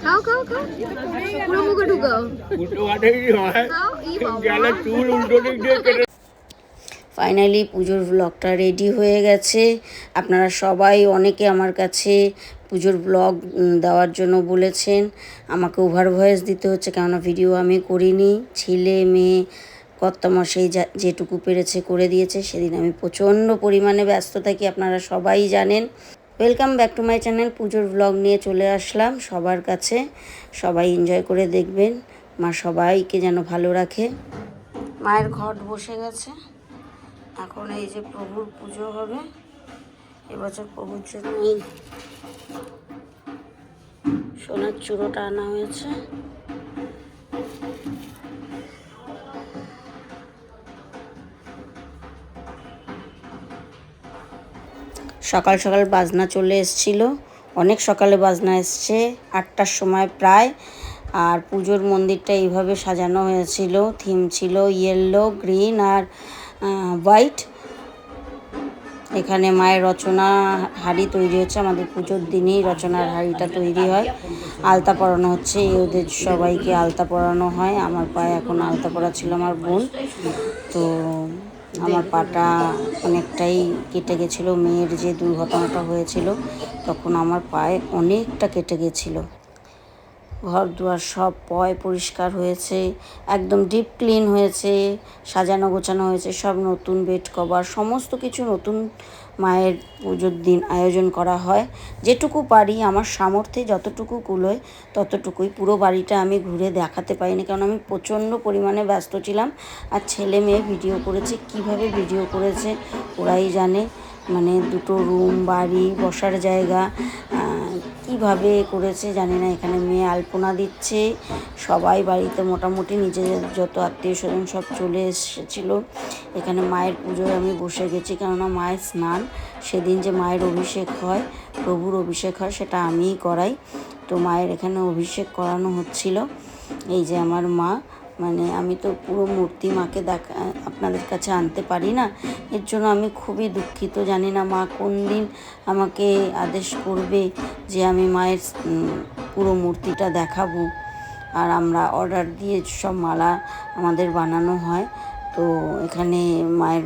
খাও খাও খাও, পুরো মুখে ঢুকাও। ফাইনালি পুজোর ব্লগটা রেডি হয়ে গেছে। আপনারা সবাই অনেকে আমার কাছে পুজোর ব্লগ দেওয়ার জন্য বলেছেন। আমাকে ওভার ভয়েস দিতে হচ্ছে, কেননা ভিডিও আমি করিনি। ছেলে মেয়ে কর্তামশাই যেটুকু পেরেছে করে দিয়েছে। সেদিন আমি প্রচণ্ড পরিমাণে ব্যস্ত থাকি, আপনারা সবাই জানেন। Welcome back to my channel. পুজোর ব্লগ নিয়ে চলে আসলাম সবার কাছে। সবাই এনজয় করে দেখবেন। মা সবাইকে যেন ভালো রাখে। মায়ের ঘট বসে গেছে। এখন এই যে প্রভুর পুজো হবে। এবছর প্রভুর জন্য এই সোনার চূড়োটা আনা হয়েছে। সকাল সকাল বাজনা চলে এসেছিলো, অনেক সকালে বাজনা এসছে, 8টার সময় প্রায়। আর পুজোর মন্দিরটা এইভাবে সাজানো হয়েছিল। থিম ছিল ইয়েলো, গ্রিন আর হোয়াইট। এখানে মায়ের রচনা হাঁড়ি তৈরি হচ্ছে। আমাদের পুজোর দিনেই রচনার হাঁড়িটা তৈরি হয়। আলতা পরানো হচ্ছে, ওদের সবাইকে আলতা পরানো হয়। আমার পায়ে এখন আলতা পরা ছিল আমার বোন। তো আমার পাটা অনেকটাই কেটে গেছিলো। মেয়ের যে দুর্ঘটনাটা হয়েছিল তখন আমার পায়ে অনেকটা কেটে গেছিলো। ঘর দুয়ার সব পরিষ্কার হয়েছে, একদম ডিপ ক্লিন হয়েছে, সাজানো গোছানো হয়েছে। সব নতুন বেড কভার, সমস্ত কিছু নতুন মায়ের পুজোর দিন আয়োজন করা হয়। যেটুকু পারি আমার সামর্থ্যে যতটুকু কুলোয় ততটুকুই। পুরো বাড়িটা আমি ঘুরে দেখাতে পারিনি, কারণ আমি প্রচণ্ড পরিমাণে ব্যস্ত ছিলাম। আর ছেলে মেয়ে ভিডিও করেছে, কিভাবে ভিডিও করেছে ওরাই জানে। মানে দুটো রুম, বাড়ি, বসার জায়গা কিভাবে করেছে জানি না। এখানে মেয়ে আলপনা দিচ্ছে। সবাই বাড়িতে মোটামুটি নিজেদের যত আত্মীয় স্বজন সব চলে এসেছিলো। এখানে মায়ের পুজোয় আমি বসে গেছি, কেননা মায়ের স্নান সেদিন যে মায়ের অভিষেক হয়, প্রভুর অভিষেক হয়, সেটা আমিই করাই। তো মায়ের এখানে অভিষেক করানো হচ্ছিল। এই যে আমার মা, মানে আমি তো পুরো মূর্তি মাকে আপনাদের কাছে আনতে পারি না। এর জন্য আমি খুবই দুঃখিত। জানি না মা কোন দিন আমাকে আদেশ করবে যে আমি মায়ের পুরো মূর্তিটা দেখাবো। আর আমরা অর্ডার দিয়ে সব মালা আমাদের বানানো হয়। তো এখানে মায়ের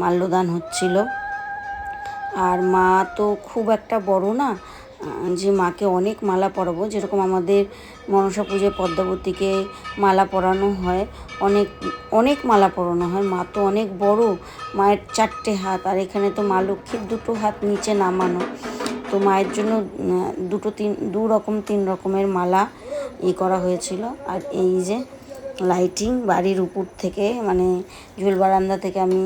মাল্যদান হচ্ছিল। আর মা তো খুব একটা বড় না যে মাকে অনেক মালা পরাবো। যেরকম আমাদের মনসা পুজোয় পদ্মাবতীকে মালা পরানো হয়, অনেক অনেক মালা পরানো হয়। মা তো অনেক বড়, মায়ের 4টে হাত। আর এখানে তো মা লক্ষ্মীর 2টো হাত নিচে নামানো। তো মায়ের জন্য 3 রকমের মালা করা হয়েছিল। আর এই যে লাইটিং বাড়ির উপর থেকে, মানে ঝুল বারান্দা থেকে আমি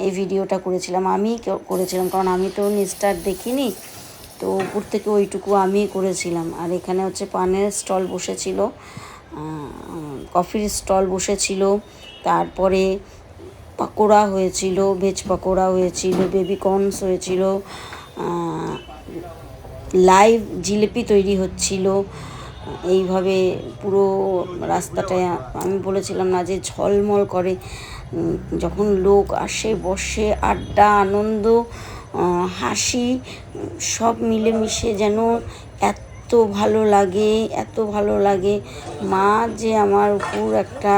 এই ভিডিওটা করেছিলাম। কারণ আমি তো নিচটা দেখিনি, তো উপর থেকে ওইটুকু আমি করেছিলাম। আর এখানে হচ্ছে পানের স্টল বসেছিল, কফির স্টল বসেছিল, তারপরে পকোড়া হয়েছিল, ভেজ পকোড়া হয়েছিল, বেবি কর্নস হয়েছিল, লাইভ জিলিপি তৈরি হচ্ছিল। এইভাবে পুরো রাস্তাটায় আমি বলেছিলাম না যে ঝলমল করে। যখন লোক আসে বসে, আড্ডা, আনন্দ, হাসি সব মিলেমিশে যেন এত ভালো লাগে, এত ভালো লাগে। মা যে আমার উপর একটা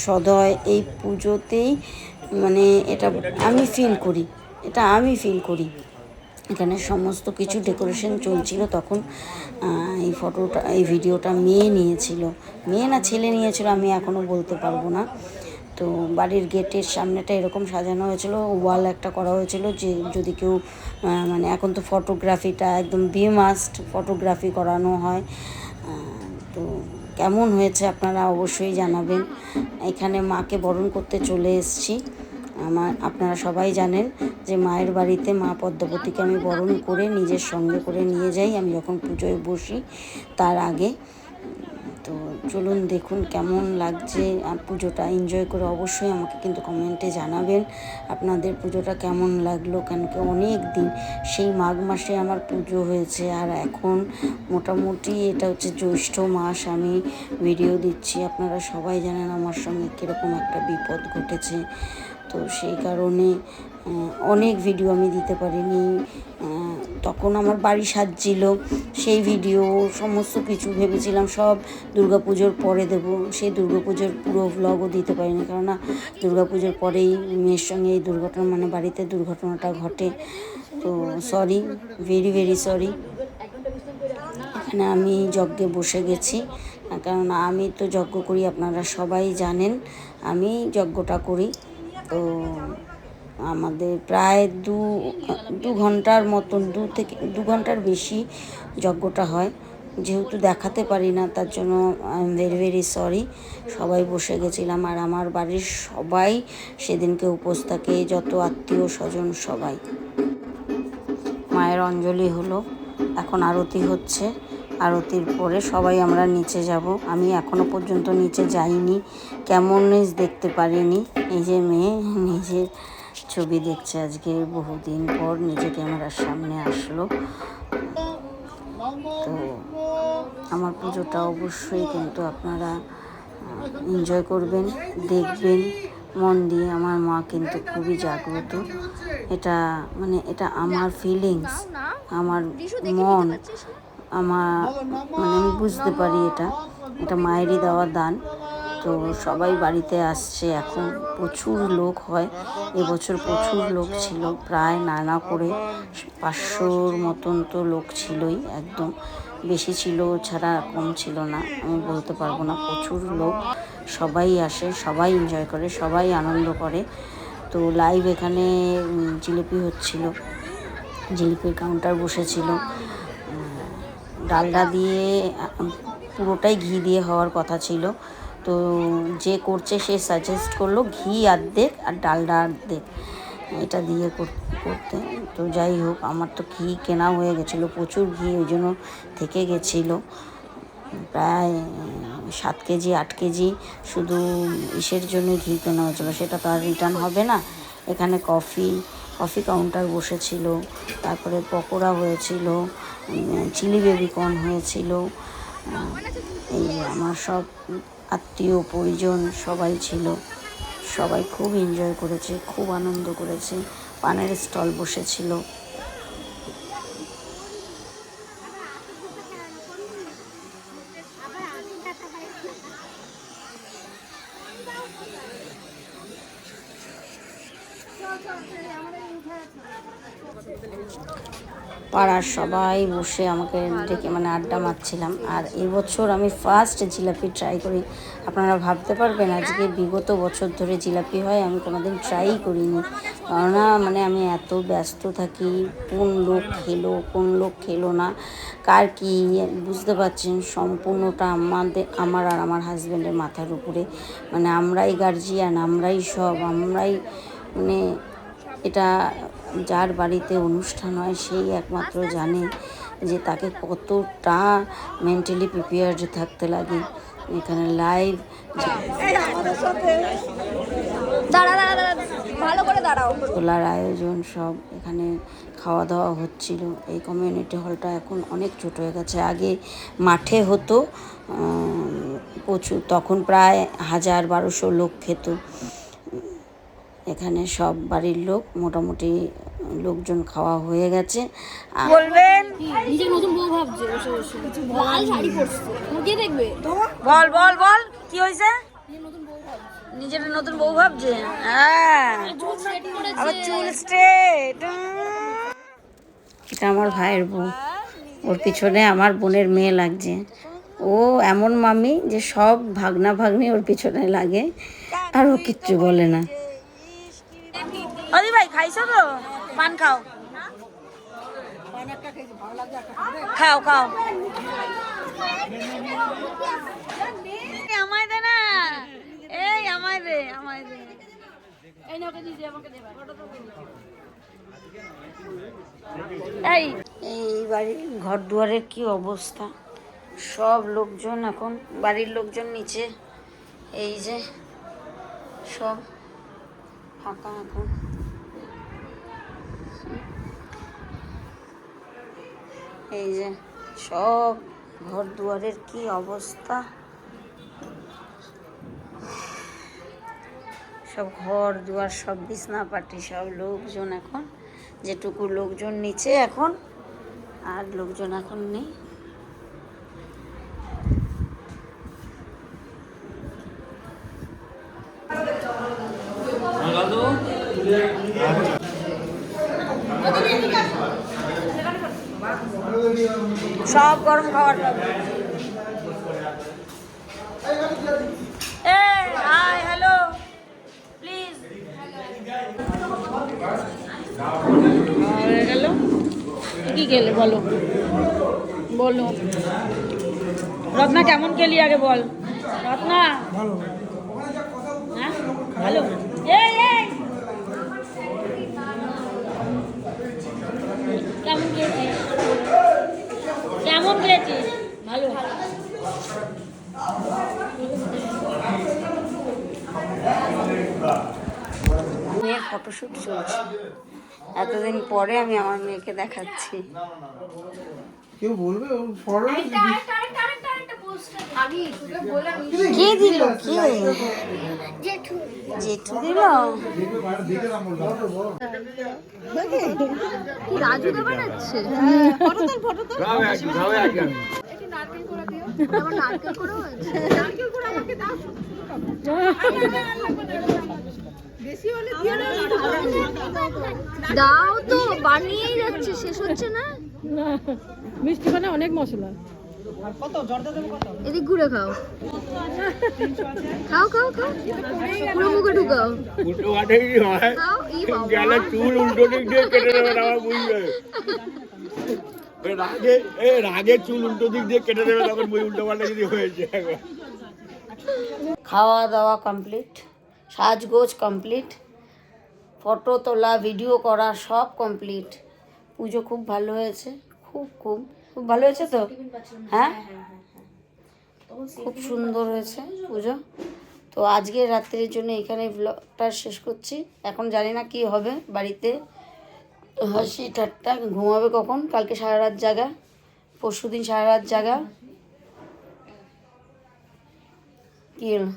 সদয় এই পুজোতেই, মানে এটা আমি ফিল করি। এখানে সমস্ত কিছু ডেকোরেশন চলছিল তখন। এই ভিডিওটা মেয়ে নিয়েছিল, মেয়ে না ছেলে নিয়েছিল, আমি এখনও বলতে পারবো না। তো বাড়ির গেটের সামনেটা এরকম সাজানো হয়েছিল, ওয়াল একটা করা হয়েছিল যে যদি কেউ মানে এখন তো ফটোগ্রাফিটা একদম মাস্ট, ফটোগ্রাফি করানো হয়। তো কেমন হয়েছে আপনারা অবশ্যই জানাবেন। এখানে মাকে বরণ করতে চলে এসেছি। আপনারা সবাই জানেন যে মায়ের বাড়িতে মা পদ্মাবতীকে আমি বরণ করে নিজের সঙ্গে করে নিয়ে যাই আমি যখন পুজোয় বসি তার আগে। তো চলুন দেখুন কেমন লাগছে পুজোটা। এনজয় করে অবশ্যই আমাকে কিন্তু কমেন্টে জানাবেন আপনাদের পুজোটা কেমন লাগলো। কেন কি অনেক দিন, সেই মাঘ মাসে আমার পুজো হয়েছে, আর এখন মোটামুটি এটা হচ্ছে জ্যৈষ্ঠ মাস আমি ভিডিও দিচ্ছি। আপনারা সবাই জানেন আমার সঙ্গে কীরকম একটা বিপদ ঘটেছে। তো সেই কারণে অনেক ভিডিও আমি দিতে পারিনি। তখন আমার বাড়ি সাজছিল, সেই ভিডিও সমস্ত কিছু ভেবেছিলাম সব দুর্গাপুজোর পরে দেবো, সেই দুর্গাপুজোর পুরো ভ্লগও দিতে পারিনি, কেননা দুর্গাপুজোর পরেই মেয়ের সঙ্গে এই দুর্ঘটনা, মানে বাড়িতে দুর্ঘটনাটা ঘটে। তো সরি, ভেরি ভেরি সরি। এখানে আমি যজ্ঞে বসে গেছি, কারণ আমি তো যজ্ঞ করি, আপনারা সবাই জানেন আমি যজ্ঞটা করি। তো আমাদের প্রায় দু ঘন্টার মতন, 2 ঘন্টার বেশি যজ্ঞটা হয়। যেহেতু দেখাতে পারি না, তার জন্য I am very very sorry. সবাই বসে গেছিলাম, আর আমার বাড়ির সবাই সেদিনকে উপোস থাকে, যত আত্মীয় স্বজন সবাই। মায়ের অঞ্জলি হলো, এখন আরতি হচ্ছে। আরতির পরে সবাই আমরা নিচে যাব। আমি এখনও পর্যন্ত নিচে যাইনি, কেমন নিচ দেখতে পারিনি। এই যে মেয়ে নিজের ছবি দেখছে, আজকে বহুদিন পর নিজে ক্যামেরার সামনে আসলো। তো আমার পুজোটা অবশ্যই কিন্তু আপনারা এনজয় করবেন, দেখবেন মন দিয়ে। আমার মা কিন্তু খুবই জাগ্রত, এটা মানে এটা আমার ফিলিংস, আমার মন, আমার মানে আমি বুঝতে পারি এটা মায়েরই দেওয়া দান। তো সবাই বাড়িতে আসছে, এখন প্রচুর লোক হয়, এবছর প্রচুর লোক ছিল, প্রায় না করে 500-র মতন তো লোক ছিলই, একদম বেশি ছিল ছাড়া কম ছিল না, আমি বলতে পারবো না। প্রচুর লোক, সবাই আসে, সবাই এনজয় করে, সবাই আনন্দ করে। তো লাইভ এখানে জিলিপি হচ্ছিল, জিলিপির কাউন্টার বসেছিল। ডালডা দিয়ে পুরোটাই ঘি দিয়ে হওয়ার কথা ছিল, তো যে করছে সে সাজেস্ট করলো ঘি অর্ধেক আর ডালডা অর্ধেক, এটা দিয়ে করতে। তো যাই হোক, আমার তো ঘি কেনা হয়ে গেছিলো, প্রচুর ঘি, ওই জন্য থেকে গেছিলো প্রায় 7 কেজি 8 কেজি, শুধু ইসের জন্য ঘি কেনা হয়েছিলো, সেটা তো আর রিটার্ন হবে না। এখানে কফি কাউন্টার বসেছিল, তারপরে পকোড়া হয়েছিল, চিলি বেবিকর্ন হয়েছিল। এই যে আমার সব আত্মীয় পরিজন সবাই ছিল, সবাই খুব এনজয় করেছে, খুব আনন্দ করেছে। পানের স্টল বসেছিল। পাড়ার সবাই বসে আমাকে ডেকে মানে আড্ডা মারছিলাম। আর এবছর আমি ফার্স্ট জিলাপি ট্রাই করি। আপনারা ভাবতে পারবেন আজকে বিগত বছর ধরে জিলাপি হয়, আমি কোনোদিন ট্রাই করিনি, কেননা মানে আমি এত ব্যস্ত থাকি, কোন লোক খেলো না, কার কি বুঝতে পারছেন, সম্পূর্ণটা আমার আর আমার হাজব্যান্ডের মাথার উপরে, মানে আমরাই গার্জিয়ান, আমরাই সব, আমরাই মানে এটা যার বাড়িতে অনুষ্ঠান হয় সেই একমাত্র জানে যে তাকে কতটা মেন্টালি প্রিপেয়ার্ড থাকতে লাগে। এখানে লাইভ তোলার আয়োজন সব, এখানে খাওয়া দাওয়া হচ্ছিল। এই কমিউনিটি হলটা এখন অনেক ছোট হয়ে গেছে, আগে মাঠে হতো প্রচুর, তখন প্রায় 1000-1200 লোক খেত। এখানে সব বাড়ির লোক, মোটামুটি লোকজন খাওয়া হয়ে গেছে। বলবেন নিজের নতুন বউ ভাবছে, বসে বসে লাল শাড়ি পরছে, কে দেখবে? বল বল বল কি হয়েছে? নিজের নতুন বউ ভাবছে, হ্যাঁ, আবার চুল স্ট্রেট। এটা আমার ভাইয়ের বউ, ওর পিছনে আমার বোনের মেয়ে লাগছে। ও এমন মামি যে সব ভাগনা ভাগ্নি ওর পিছনে লাগে, আর ও কিচ্ছু বলে না। অলি ভাই খাইছো তো? পান খাও, খাও খাও। আমায় দে না, এই আমায় দে, আমায় দে। এই বাড়ির ঘর দুয়ারের কি অবস্থা, সব লোকজন এখন, বাড়ির লোকজন নিচে, এই যে সব ফাঁকা এখন। এই যে সব ঘর দুয়ারের কি অবস্থা, সব ঘর দুয়ার সব বিছনা পাটি সব লোকজন এখন, যেটুকু লোকজন নিচে এখন, আর লোকজন এখন নেই। সব গরম খাবার পাবে। হাই হ্যালো প্লিজ হয়ে গেল। কি খেলে বলো বলো রত্না, কেমন খেলি আগে বল রত্না। হ্যাঁ ভালো। কেমন খেয়েছিস? কেমন খেয়েছিস? ভালো। মেয়ের ফটোশ্যুট চলছে, এতদিন পরে আমি আমার মেয়েকে দেখাচ্ছি। কেউ বলবে কে দিল? কে জেঠু দিল? রাজু দা বানাচ্ছে। দাও তো, বানিয়েই যাচ্ছে, শেষ হচ্ছে না। মিষ্টি মানে অনেক মশলা। এদিক ঘুরে খাও, খাও খাও খাও, পুরো মুখে ঢুকাও। উল্টো কাটেই হয়, গেলে চুল উল্টো দিক দিয়ে কেটে দেবে না, বুঝবে? রাগে চুল উল্টো দিক দিয়ে কেটে দেবে, তখন বই উল্টো পাল্টা যদি হয়েছে। খাওয়া দাওয়া কমপ্লিট, সাজগোজ কমপ্লিট, ফটো তোলা ভিডিও করা সব কমপ্লিট। পুজো খুব ভালো হয়েছে, খুব খুব খুব ভালো হয়েছে তো। হ্যাঁ খুব সুন্দর হয়েছে পুজো। তো আজকে রাত্রির জন্য এখানে ব্লগটা শেষ করছি। এখন জানি না কি হবে বাড়িতে, হাসি ঠাট্টা। ঘুমাবে কখন? কালকে সারা রাত জাগা, পরশু দিন সারা রাত জাগা। কি হলো?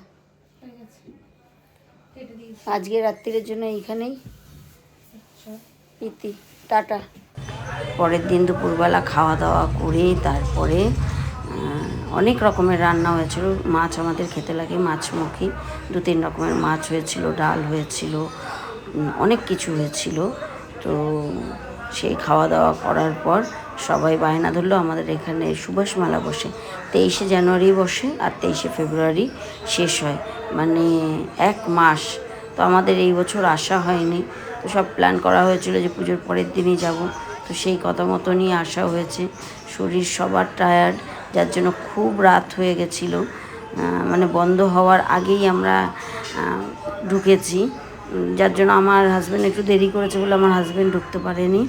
আজকে রাত্রির জন্য এইখানেই ইতি, টাটা। পরের দিন দুপুরবেলা খাওয়া দাওয়া করে তারপরে অনেক রকমের রান্না হয়েছিল। মাছ আমাদের খেতে লাগে, মাছমুখী 2-3 রকমের মাছ হয়েছিল, ডাল হয়েছিল, অনেক কিছু হয়েছিল। তো সেই খাওয়া দাওয়া করার পর সবাই বায়না ধরলো আমাদের এখানে সুভাষ মেলা বসে, 23শে জানুয়ারি বসে আর 23শে ফেব্রুয়ারি শেষ হয়, মানে 1 মাস। তো আমাদের এই বছর আসা হয়নি, তো সব প্ল্যান করা হয়েছিল যে পুজোর পরের দিনই যাব। তো সেই কথা মতনই আসা হয়েছে। শরীর সবার টায়ার্ড, যার জন্য খুব রাত হয়ে গেছিলো। মানে বন্ধ হওয়ার আগেই আমরা ঢুকেছি, যার জন্য আমার হাজব্যান্ড একটু দেরি করেছে বলে আমার হাজব্যান্ড ঢুকতে পারেনি।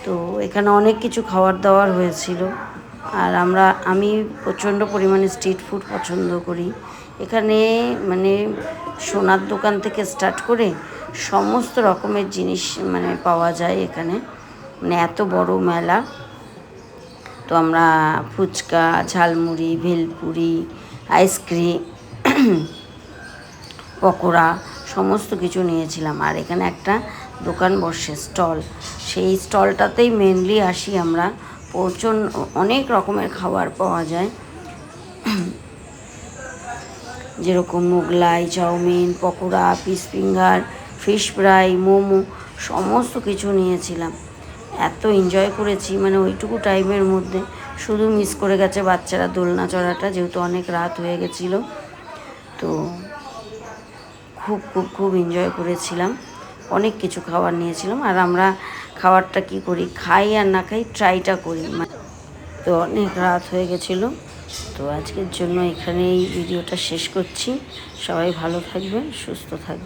তো এখানে অনেক কিছু খাবার দাবার হয়েছিল। আর আমি প্রচণ্ড পরিমাণে স্ট্রিট ফুড পছন্দ করি। এখানে মানে সোনার দোকান থেকে স্টার্ট করে সমস্ত রকমের জিনিস মানে পাওয়া যায় এখানে, মানে এত বড় মেলা। তো আমরা ফুচকা, ঝালমুড়ি, ভেলপুরি, আইসক্রিম, পকোড়া সমস্ত কিছু নিয়েছিলাম। আর এখানে একটা দোকান বসে স্টল, সেই স্টলটাতেই মেনলি আসি আমরা। প্রচণ্ড অনেক রকমের খাবার পাওয়া যায়, যেরকম Mughlai, chowmein, pakora, fish finger, fish fry, momo সমস্ত কিছু নিয়েছিলাম। এত এনজয় করেছি, মানে ওইটুকু টাইমের মধ্যে। শুধু মিস করে গেছে বাচ্চারা দোলনা চড়াটা, যেহেতু অনেক রাত হয়ে গেছিলো। তো খুব খুব খুব এনজয় করেছিলাম, অনেক কিছু খাবার নিয়েছিলাম। আর আমরা খাবারটা কি করি, খাই আর না খাই ট্রাইটা করি। তো অনেক রাত হয়ে গেছিলো। তো আজকের জন্য এখানেই ভিডিওটা শেষ করছি। সবাই ভালো থাকবেন, সুস্থ থাকবেন।